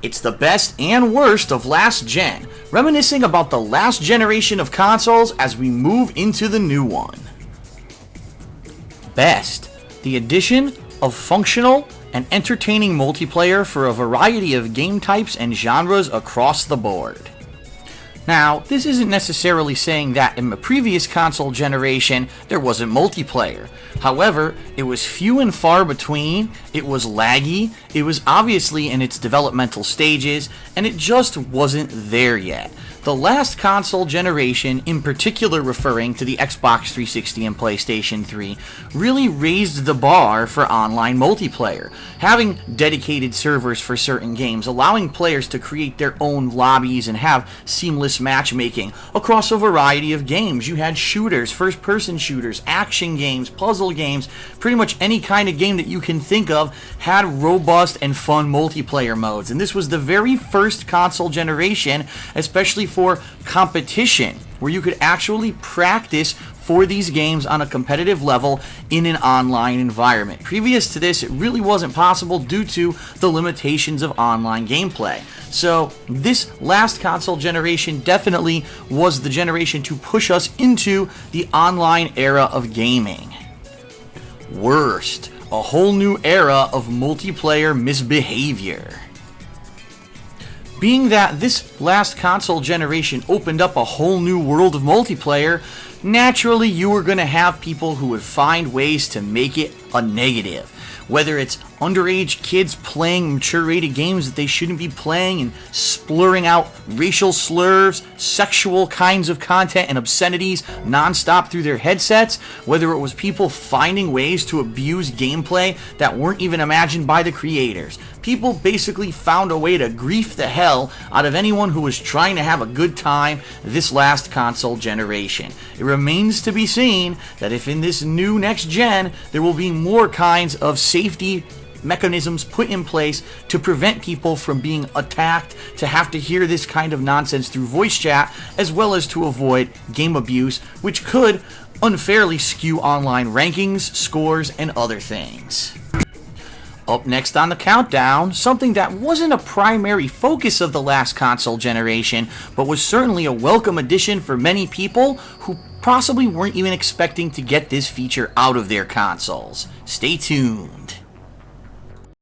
It's the best and worst of last gen, reminiscing about the last generation of consoles as we move into the new one. Best, the addition of functional and entertaining multiplayer for a variety of game types and genres across the board. Now, this isn't necessarily saying that in the previous console generation there wasn't multiplayer. However, it was few and far between, it was laggy, it was obviously in its developmental stages, and it just wasn't there yet. The last console generation, in particular referring to the Xbox 360 and PlayStation 3, really raised the bar for online multiplayer, having dedicated servers for certain games, allowing players to create their own lobbies and have seamless matchmaking across a variety of games. You had shooters, first-person shooters, action games, puzzle games, pretty much any kind of game that you can think of had robust and fun multiplayer modes. And this was the very first console generation, especially for competition, where you could actually practice for these games on a competitive level in an online environment. Previous to this, it really wasn't possible due to the limitations of online gameplay. So this last console generation definitely was the generation to push us into the online era of gaming. Worst, a whole new era of multiplayer misbehavior. Being that this last console generation opened up a whole new world of multiplayer, naturally you were going to have people who would find ways to make it a negative. Whether it's underage kids playing mature-rated games that they shouldn't be playing and splurring out racial slurs, sexual kinds of content, and obscenities nonstop through their headsets, whether it was people finding ways to abuse gameplay that weren't even imagined by the creators. People basically found a way to grief the hell out of anyone who was trying to have a good time this last console generation. It remains to be seen that if in this new next gen there will be more kinds of safety mechanisms put in place to prevent people from being attacked, to have to hear this kind of nonsense through voice chat, as well as to avoid game abuse, which could unfairly skew online rankings, scores, and other things. Up next on the countdown, something that wasn't a primary focus of the last console generation, but was certainly a welcome addition for many people who possibly weren't even expecting to get this feature out of their consoles. Stay tuned.